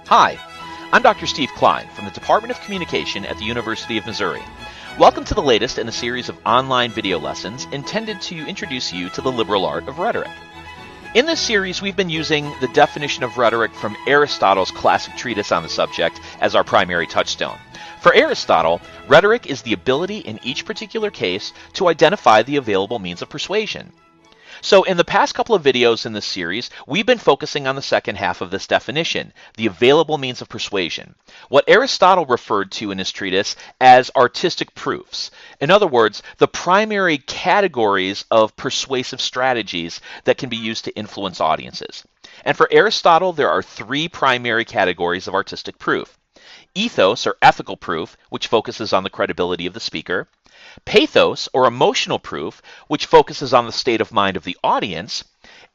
Hi, I'm Dr. Steve Klein from the Department of Communication at the University of Missouri. Welcome to the latest in a series of online video lessons intended to introduce you to the liberal art of rhetoric. In this series, we've been using the definition of rhetoric from Aristotle's classic treatise on the subject as our primary touchstone. For Aristotle, rhetoric is the ability in each particular case to identify the available means of persuasion. So in the past couple of videos in this series, we've been focusing on the second half of this definition, the available means of persuasion, what Aristotle referred to in his treatise as artistic proofs. In other words, the primary categories of persuasive strategies that can be used to influence audiences. And for Aristotle, there are three primary categories of artistic proof. Ethos, or ethical proof, which focuses on the credibility of the speaker. Pathos, or emotional proof, which focuses on the state of mind of the audience.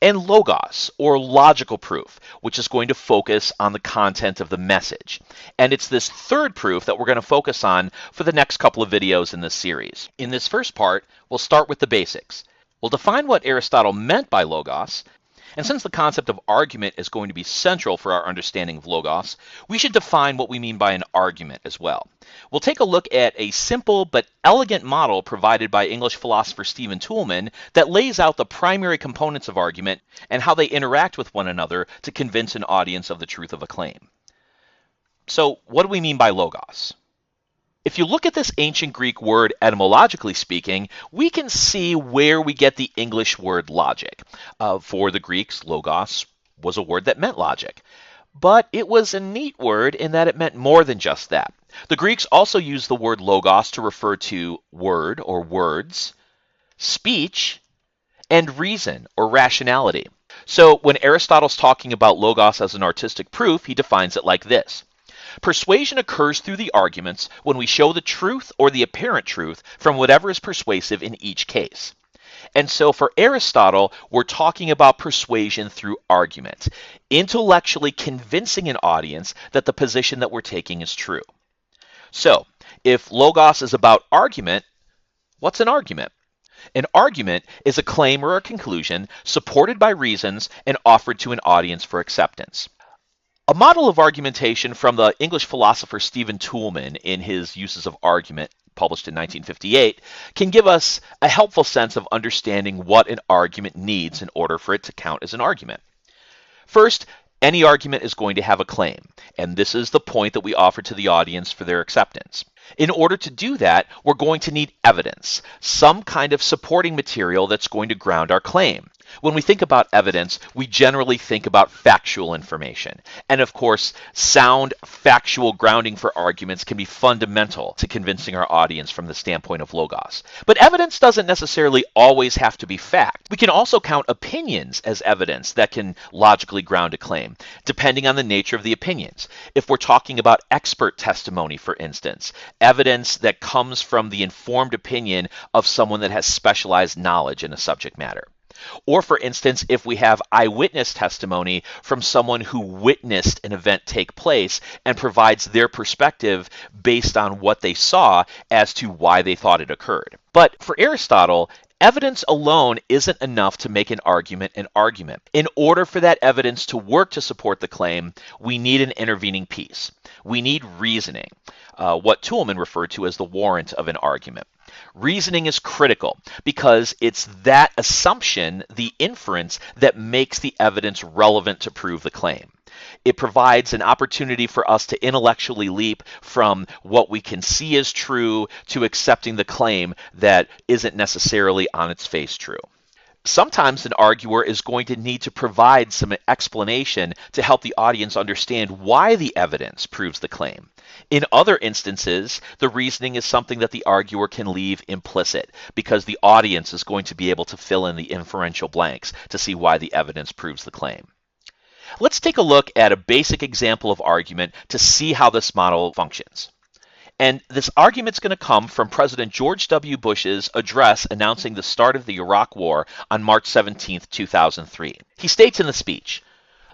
And logos, or logical proof, which is going to focus on the content of the message. And it's this third proof that we're going to focus on for the next couple of videos in this series. In this first part, we'll start with the basics. We'll define what Aristotle meant by logos. And since the concept of argument is going to be central for our understanding of logos, we should define what we mean by an argument as well. We'll take a look at a simple but elegant model provided by English philosopher Stephen Toulmin that lays out the primary components of argument and how they interact with one another to convince an audience of the truth of a claim. So, what do we mean by logos? If you look at this ancient Greek word etymologically speaking, we can see where we get the English word logic. For the Greeks, logos was a word that meant logic. But it was a neat word in that it meant more than just that. The Greeks also used the word logos to refer to word or words, speech, and reason or rationality. So when Aristotle's talking about logos as an artistic proof, he defines it like this. Persuasion occurs through the arguments when we show the truth or the apparent truth from whatever is persuasive in each case. And so for Aristotle, we're talking about persuasion through argument, intellectually convincing an audience that the position that we're taking is true. So, if logos is about argument, what's an argument? An argument is a claim or a conclusion supported by reasons and offered to an audience for acceptance. A model of argumentation from the English philosopher Stephen Toulmin in his Uses of Argument, published in 1958, can give us a helpful sense of understanding what an argument needs in order for it to count as an argument. First, any argument is going to have a claim, and this is the point that we offer to the audience for their acceptance. In order to do that, we're going to need evidence, some kind of supporting material that's going to ground our claim. When we think about evidence, we generally think about factual information. And of course, sound factual grounding for arguments can be fundamental to convincing our audience from the standpoint of logos. But evidence doesn't necessarily always have to be fact. We can also count opinions as evidence that can logically ground a claim, depending on the nature of the opinions. If we're talking about expert testimony, for instance, evidence that comes from the informed opinion of someone that has specialized knowledge in a subject matter. Or, for instance, if we have eyewitness testimony from someone who witnessed an event take place and provides their perspective based on what they saw as to why they thought it occurred. But for Aristotle, evidence alone isn't enough to make an argument an argument. In order for that evidence to work to support the claim, we need an intervening piece. We need reasoning, what Toulmin referred to as the warrant of an argument. Reasoning is critical because it's that assumption, the inference, that makes the evidence relevant to prove the claim. It provides an opportunity for us to intellectually leap from what we can see as true to accepting the claim that isn't necessarily on its face true. Sometimes an arguer is going to need to provide some explanation to help the audience understand why the evidence proves the claim. In other instances, the reasoning is something that the arguer can leave implicit because the audience is going to be able to fill in the inferential blanks to see why the evidence proves the claim. Let's take a look at a basic example of argument to see how this model functions. And this argument's going to come from President George W. Bush's address announcing the start of the Iraq War on March 17, 2003. He states in the speech,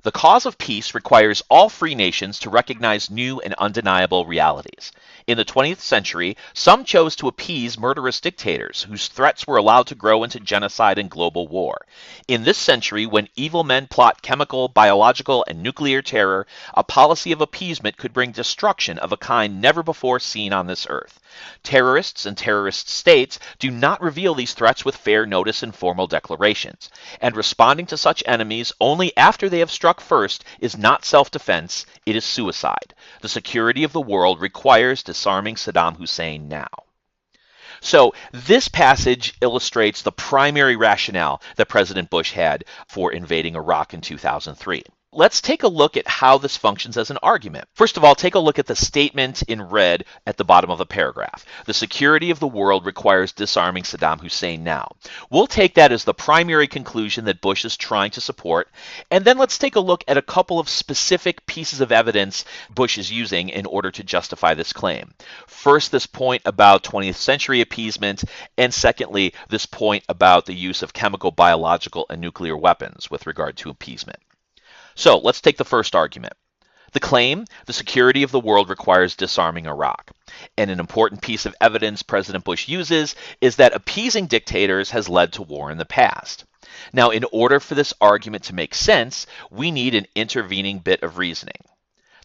The cause of peace requires all free nations to recognize new and undeniable realities. In the 20th century, some chose to appease murderous dictators whose threats were allowed to grow into genocide and global war. In this century, when evil men plot chemical, biological, and nuclear terror, a policy of appeasement could bring destruction of a kind never before seen on this earth. Terrorists and terrorist states do not reveal these threats with fair notice and formal declarations, and responding to such enemies only after they have struck first is not self-defense, it is suicide. The security of the world requires disarming Saddam Hussein now. So this passage illustrates the primary rationale that President Bush had for invading Iraq in 2003. Let's take a look at how this functions as an argument. First of all, take a look at the statement in red at the bottom of the paragraph. The security of the world requires disarming Saddam Hussein now. We'll take that as the primary conclusion that Bush is trying to support, and then let's take a look at a couple of specific pieces of evidence Bush is using in order to justify this claim. First, this point about 20th century appeasement, and secondly, this point about the use of chemical, biological, and nuclear weapons with regard to appeasement. So let's take the first argument. The claim, the security of the world requires disarming Iraq. And an important piece of evidence President Bush uses is that appeasing dictators has led to war in the past. Now, in order for this argument to make sense, we need an intervening bit of reasoning.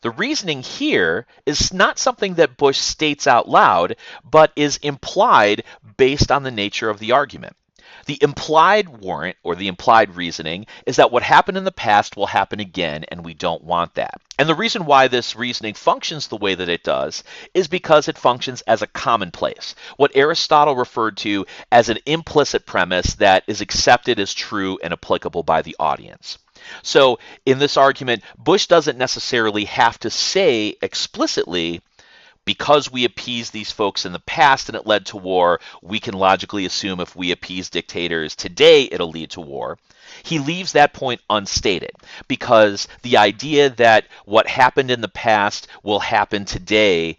The reasoning here is not something that Bush states out loud, but is implied based on the nature of the argument. The implied warrant, or the implied reasoning, is that what happened in the past will happen again, and we don't want that. And the reason why this reasoning functions the way that it does is because it functions as a commonplace, what Aristotle referred to as an implicit premise that is accepted as true and applicable by the audience. So in this argument, Bush doesn't necessarily have to say explicitly, because we appeased these folks in the past and it led to war, we can logically assume if we appease dictators today, it'll lead to war. He leaves that point unstated because the idea that what happened in the past will happen today,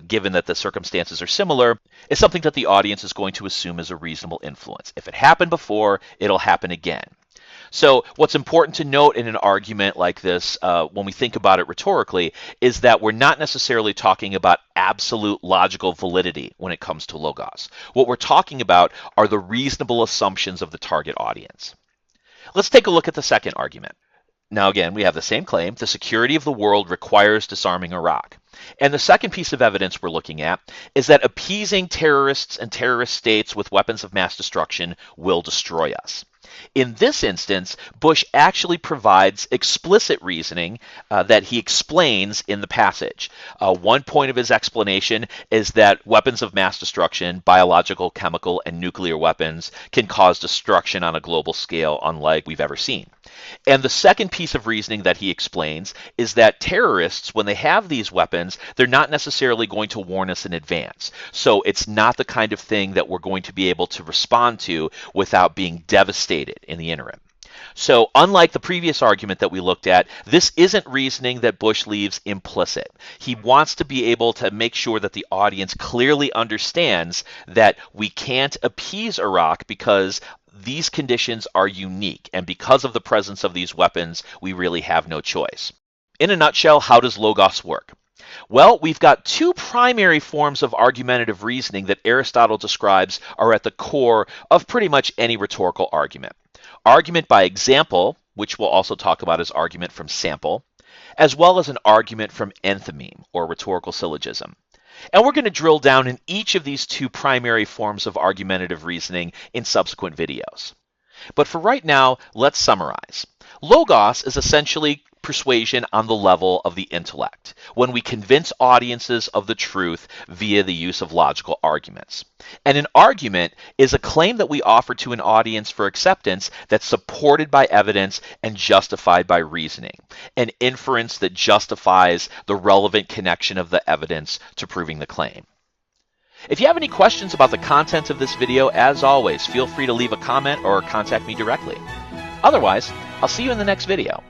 given that the circumstances are similar, is something that the audience is going to assume is a reasonable influence. If it happened before, it'll happen again. So what's important to note in an argument like this, when we think about it rhetorically, is that we're not necessarily talking about absolute logical validity when it comes to logos. What we're talking about are the reasonable assumptions of the target audience. Let's take a look at the second argument. Now again, we have the same claim. The security of the world requires disarming Iraq. And the second piece of evidence we're looking at is that appeasing terrorists and terrorist states with weapons of mass destruction will destroy us. In this instance, Bush actually provides explicit reasoning that he explains in the passage. One point of his explanation is that weapons of mass destruction, biological, chemical, and nuclear weapons can cause destruction on a global scale unlike we've ever seen. And the second piece of reasoning that he explains is that terrorists, when they have these weapons, they're not necessarily going to warn us in advance. So it's not the kind of thing that we're going to be able to respond to without being devastated in the interim. So unlike the previous argument that we looked at, this isn't reasoning that Bush leaves implicit. He wants to be able to make sure that the audience clearly understands that we can't appease Iraq because these conditions are unique, and because of the presence of these weapons, we really have no choice. In a nutshell, how does logos work? Well, we've got two primary forms of argumentative reasoning that Aristotle describes are at the core of pretty much any rhetorical argument. Argument by example, which we'll also talk about as argument from sample, as well as an argument from enthymeme, or rhetorical syllogism. And we're going to drill down in each of these two primary forms of argumentative reasoning in subsequent videos. But for right now, let's summarize. Logos is essentially persuasion on the level of the intellect, when we convince audiences of the truth via the use of logical arguments. And an argument is a claim that we offer to an audience for acceptance that's supported by evidence and justified by reasoning, an inference that justifies the relevant connection of the evidence to proving the claim. If you have any questions about the content of this video, as always, feel free to leave a comment or contact me directly. Otherwise, I'll see you in the next video.